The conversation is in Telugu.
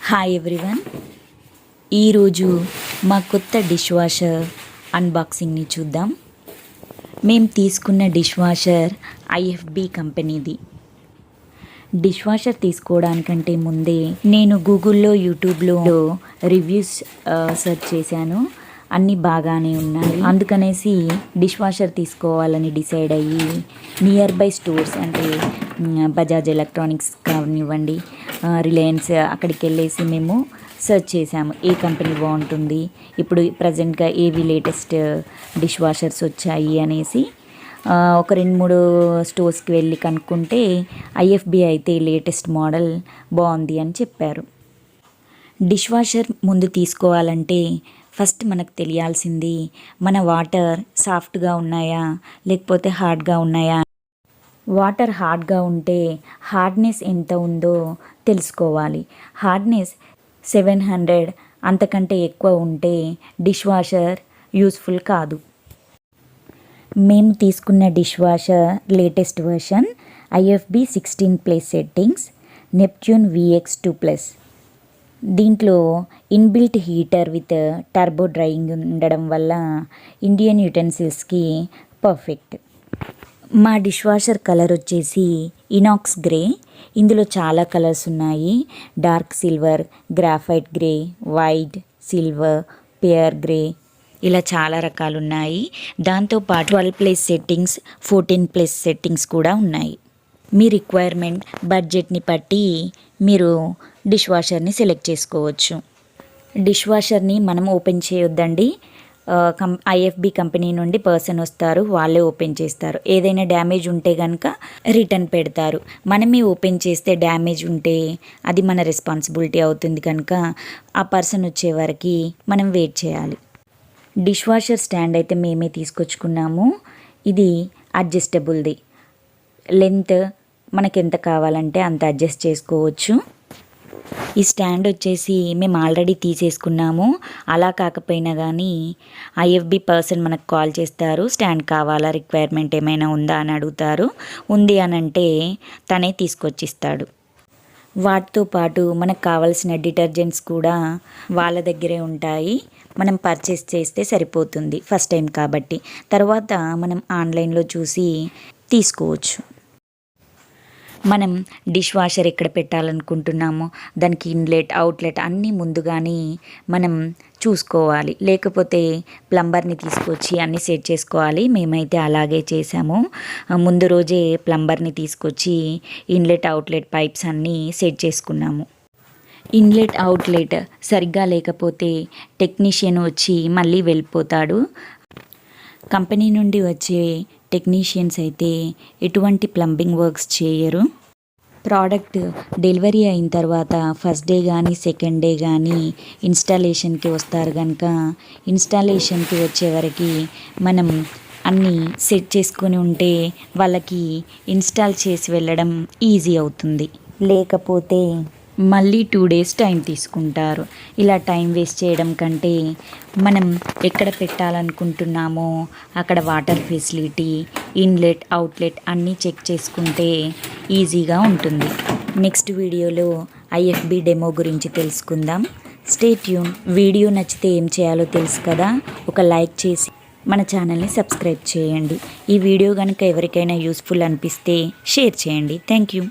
హాయ్ ఎవ్రీవన్, ఈరోజు మా కొత్త డిష్ వాషర్ అన్బాక్సింగ్ని చూద్దాం. మేము తీసుకున్న డిష్ వాషర్ ఐఎఫ్బి కంపెనీది. డిష్ వాషర్ తీసుకోవడానికంటే ముందే నేను గూగుల్లో, యూట్యూబ్లో రివ్యూస్ సెర్చ్ చేశాను. అన్నీ బాగానే ఉన్నాయి. అందుకనేసి డిష్ వాషర్ తీసుకోవాలని డిసైడ్ అయ్యి నియర్ బై స్టోర్స్ అంటే బజాజ్ ఎలక్ట్రానిక్స్ కానివ్వండి, రిలయన్స్, అక్కడికి వెళ్ళేసి మేము సెర్చ్ చేసాము ఏ కంపెనీ బాగుంటుంది, ఇప్పుడు ప్రజెంట్గా ఏవి లేటెస్ట్ డిష్ వాషర్స్ వచ్చాయి అనేసి ఒక 2-3 స్టోర్స్కి వెళ్ళి కనుక్కుంటే ఐఎఫ్బి అయితే లేటెస్ట్ మోడల్ బాగుంది అని చెప్పారు. డిష్ వాషర్ ముందు తీసుకోవాలంటే ఫస్ట్ మనకు తెలియాల్సింది మన వాటర్ సాఫ్ట్గా ఉన్నాయా లేకపోతే హార్డ్గా ఉన్నాయా. వాటర్ హార్డ్గా ఉంటే హార్డ్నెస్ ఎంత ఉందో తెలుసుకోవాలి. హార్డ్నెస్ 700 అంతకంటే ఎక్కువ ఉంటే డిష్ వాషర్ యూస్ఫుల్ కాదు. మేము తీసుకున్న dish washer latest version IFB 16+ settings Neptune VX2+. దీంట్లో inbuilt heater with turbo drying Indian వల్ల ఇండియన్ యుటెన్సిల్స్కి పర్ఫెక్ట్. మా డిష్ వాషర్ కలర్ వచ్చేసి ఇనాక్స్ గ్రే. ఇందులో చాలా కలర్స్ ఉన్నాయి. Dark silver, graphite grey, white, silver, pearl grey, ఇలా చాలా రకాలు ఉన్నాయి. దాంతోపాటు 12+ సెట్టింగ్స్, 14+ సెట్టింగ్స్ కూడా ఉన్నాయి. మీ రిక్వైర్మెంట్ బడ్జెట్ని బట్టి మీరు డిష్ వాషర్ని సెలెక్ట్ చేసుకోవచ్చు. డిష్ వాషర్ని మనం ఓపెన్ చేయొద్దండి. ఐఎఫ్బి కంపెనీ నుండి పర్సన్ వస్తారు, వాళ్ళే ఓపెన్ చేస్తారు. ఏదైనా డ్యామేజ్ ఉంటే కనుక రిటర్న్ పెడతారు. మనమే ఓపెన్ చేస్తే డ్యామేజ్ ఉంటే అది మన రెస్పాన్సిబిలిటీ అవుతుంది కనుక ఆ పర్సన్ వచ్చే వరకు మనం వెయిట్ చేయాలి. డిష్ వాషర్ స్టాండ్ అయితే మేమే తీసుకొచ్చుకున్నాము. ఇది అడ్జస్టబుల్ది. లెంత్ మనకి ఎంత కావాలంటే అంత అడ్జస్ట్ చేసుకోవచ్చు. ఈ స్టాండ్ వచ్చేసి మేము ఆల్రెడీ తీసేసుకున్నాము. అలా కాకపోయినా కానీ ఐఎఫ్బి పర్సన్ మనకు కాల్ చేస్తారు, స్టాండ్ కావాలా, రిక్వైర్మెంట్ ఏమైనా ఉందా అని అడుగుతారు. ఉంది అని అంటే తనే తీసుకొచ్చిస్తాడు. వాటితో పాటు మనకు కావాల్సిన డిటర్జెంట్స్ కూడా వాళ్ళ దగ్గరే ఉంటాయి. మనం పర్చేస్ చేస్తే సరిపోతుంది ఫస్ట్ టైం కాబట్టి. తర్వాత మనం ఆన్లైన్లో చూసి తీసుకోవచ్చు. మనం డిష్ వాషర్ ఎక్కడ పెట్టాలనుకుంటున్నామో దానికి ఇన్లెట్, అవుట్లెట్ అన్నీ ముందుగానే మనం చూసుకోవాలి. లేకపోతే ప్లంబర్ని తీసుకొచ్చి అన్నీ సెట్ చేసుకోవాలి. మేమైతే అలాగే చేసాము. ముందు రోజే ప్లంబర్ని తీసుకొచ్చి ఇన్లెట్, అవుట్లెట్ పైప్స్ అన్నీ సెట్ చేసుకున్నాము. ఇన్లెట్, అవుట్లెట్ సరిగ్గా లేకపోతే టెక్నీషియన్ వచ్చి మళ్ళీ వెళ్ళిపోతాడు. కంపెనీ నుండి వచ్చే టెక్నీషియన్స్ అయితే ఎటువంటి ప్లంబింగ్ వర్క్స్ చేయరు. ప్రోడక్ట్ డెలివరీ అయిన తర్వాత ఫస్ట్ డే కానీ సెకండ్ డే కానీ ఇన్స్టాలేషన్కి వస్తారు కనుక ఇన్స్టాలేషన్కి వచ్చే వరకు మనం అన్నీ సెట్ చేసుకొని ఉంటే వాళ్ళకి ఇన్స్టాల్ చేసి వెళ్ళడం ఈజీ అవుతుంది. లేకపోతే మళ్ళీ 2 days టైం తీసుకుంటారు. ఇలా టైం వేస్ట్ చేయడం కంటే మనం ఎక్కడ పెట్టాలనుకుంటున్నామో అక్కడ వాటర్ ఫెసిలిటీ, ఇన్లెట్, అవుట్లెట్ అన్నీ చెక్ చేసుకుంటే ఈజీగా ఉంటుంది. నెక్స్ట్ వీడియోలో ఐఎఫ్బి డెమో గురించి తెలుసుకుందాం. Stay tune. వీడియో నచ్చితే ఏం చేయాలో తెలుసు కదా, ఒక లైక్ చేసి మన ఛానల్ని సబ్స్క్రైబ్ చేయండి. ఈ వీడియో కనుక ఎవరికైనా యూస్ఫుల్ అనిపిస్తే షేర్ చేయండి. Thank you.